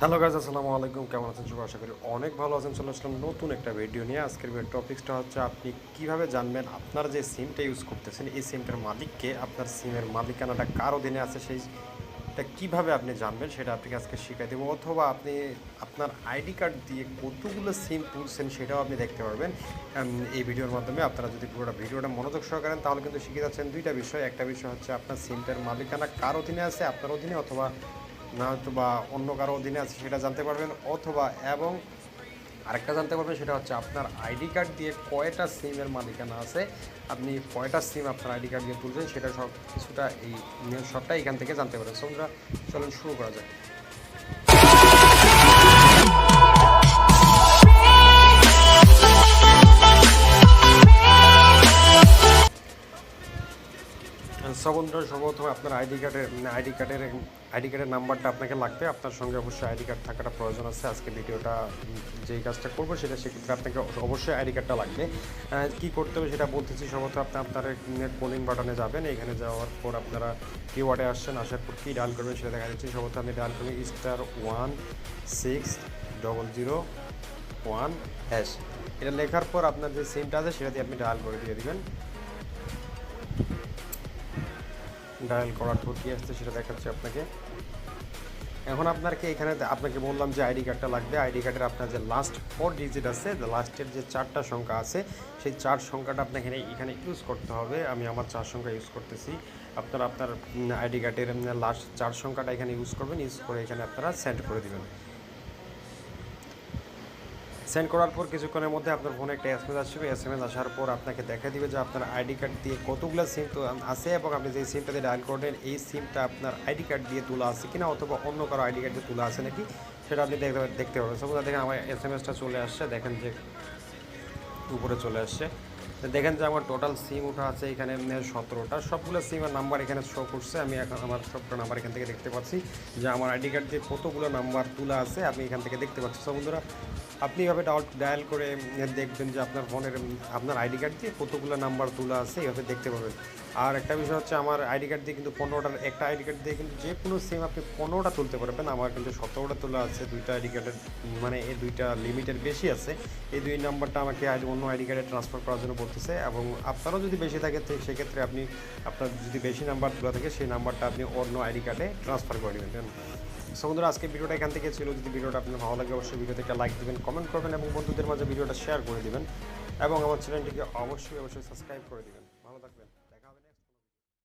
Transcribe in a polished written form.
Hello guys, আসসালামু আলাইকুম। কেমন আছেন সবাই? আশা করি অনেক ভালো আছেন। চলে আসলাম নতুন একটা ভিডিও নিয়ে। আজকের টপিকসটা হচ্ছে আপনি কিভাবে জানবেন আপনার যে সিমটা ইউজ করতেছেন এই সিমটার মালিককে, আপনার সিমের মালিকানাটা কার অধীনে আছে সেইটা কীভাবে আপনি জানবেন সেটা আপনাকে আজকে শিখিয়ে দেবো। অথবা আপনি আপনার আইডি কার্ড দিয়ে কতগুলো সিম তুলছেন সেটাও আপনি দেখতে পারবেন এই ভিডিওর মাধ্যমে। আপনারা যদি পুরোটা ভিডিওটা মনোযোগ সহকারেন তাহলে কিন্তু শিখে যাচ্ছেন দুইটা বিষয়। একটা বিষয় হচ্ছে আপনার সিমটার মালিকানা কার অধীনে আছে, আপনার অধীনে অথবা না হয়তো বা অন্য কারো অধীনে আছে সেটা জানতে পারবেন। অথবা এবং আরেকটা জানতে পারবেন সেটা হচ্ছে আপনার আইডি কার্ড দিয়ে কয়টা সিমের মালিকানা আছে, আপনি কয়টা সিম আপনার আইডি কার্ড দিয়ে তুলছেন সেটা সব কিছুটা এই সবটা এখান থেকে জানতে পারবেন। সো আমরা চলুন শুরু করা যায়। সর্বপ্রথমে আপনার আইডি কার্ডের নাম্বারটা আপনাকে লাগবে। আপনার সঙ্গে অবশ্যই আইডি কার্ড থাকাটা প্রয়োজন আছে। আজকে ভিডিওটা যেই কাজটা করবো সেক্ষেত্রে আপনাকে অবশ্যই আইডি কার্ডটা লাগবে। কী করতে হবে সেটা বলতেছি। সর্বপ্রথম আপনার কলিং বাটনে যাবেন। এখানে যাওয়ার পর আপনারা কিওয়ার্ডে আসছেন, আসার পর কী ডায়াল করবেন সেটা দেখা যাচ্ছে। সর্বপ্রথম আপনি ডায়াল করবেন *16001#। এটা লেখার পর আপনার যে সিমটা আছে সেটা দিয়ে আপনি ডায়াল করে দিয়ে দেবেন। ডায়াল করার পর কী আসছে সেটা দেখাচ্ছে আপনাকে। এখন আপনাকে বললাম যে আইডি কার্ডটা লাগবে। আইডি কার্ডের আপনার যে লাস্ট 4 ডিজিট আছে, লাস্টের যে 4টা সংখ্যা আছে সেই 4 সংখ্যাটা আপনাকে এখানে ইউজ করতে হবে। আমি আমার 4 সংখ্যা ইউজ করতেছি। আপনার আইডি কার্ডের লাস্ট 4 সংখ্যাটা এখানে ইউজ করবেন। ইউজ করে এখানে আপনারা সেন্ড করে দেবেন। সেন্ড করার পর কিছুক্ষণের মধ্যে আপনার ফোনে একটা এসএমএস আসবে। এসএমএস আসার পর আপনাকে দেখা দিবে যে আপনার আইডি কার্ড দিয়ে কতগুলো সিম তো আছে এবং আপনি যে সিমটা দিয়ে ডায়াল করবেন এই সিমটা আপনার আইডি কার্ড দিয়ে তোলা আছে কিনা অথবা অন্য কারো আইডি কার্ড দিয়ে তোলা আছে নাকি সেটা আপনি দেখতে পারবেন। সব দেখেন আমার এসএমএসটা চলে আসছে, দেখেন যে উপরে চলে আসছে। দেখেন যে আমার টোটাল সিম ওঠা আছে এখানে 17টা। সবগুলো সিমের নাম্বার এখানে শো করছে। আমি এখন আমার সবটা নাম্বার এখান থেকে দেখতে পাচ্ছি যে আমার আইডি কার্ড দিয়ে কতগুলো নাম্বার তোলা আছে আপনি এখান থেকে দেখতে পাচ্ছেন। সো বন্ধুরা, আপনি এভাবে ডায়াল করে দেখবেন যে আপনার ফোনের আপনার আইডি কার্ড দিয়ে কতগুলো নাম্বার তোলা আছে এভাবে দেখতে পাবেন। আর একটা বিষয় হচ্ছে আমার আইডি কার্ড দিয়ে কিন্তু 15টার একটা আইডি কার্ড দিয়ে কিন্তু যে কোনো সিম আপনি 15টা তুলতে পারবেন। আমার কিন্তু 17টা তোলা আছে। দুইটা আইডি কার্ডের মানে এই দুইটা লিমিটের বেশি আছে। এই দুই নাম্বারটা আমাকে অন্য আইডি কার্ডে ট্রান্সফার করার জন্য বলতেছে। এবং আপনারও যদি বেশি থাকে সেক্ষেত্রে আপনার যদি বেশি নাম্বার তোলা থাকে সেই নাম্বারটা আপনি অন্য আইডি কার্ডে ট্রান্সফার করে দেবেন। সো বন্ধুরা, আজকে ভিডিওটা এখান থেকে ছিল। যদি ভিডিওটা আপনার ভালো লাগে অবশ্যই ভিডিওতে একটা লাইক দেবেন, কমেন্ট করবেন এবং বন্ধুদের মাঝে ভিডিওটা শেয়ার করে দেবেন এবং আমার চ্যানেলটিকে অবশ্যই সাবস্ক্রাইব করে দেবেন। ভালো থাকবেন।